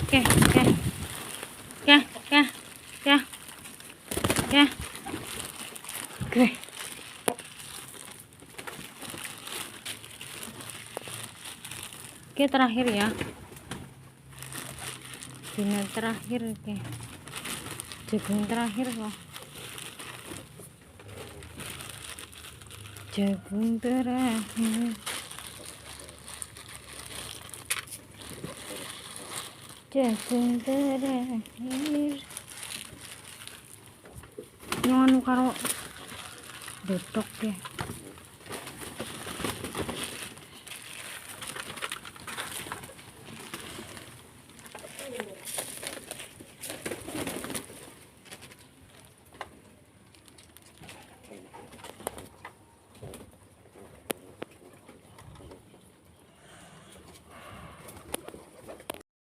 Oke, oke. Ya, ya, ya, ya. Oke. Oke, terakhir ya. Dina terakhir, oke. Jagung terakhir loh. Jagung terakhir. Jagung terakhir. Jangan karo dodok deh.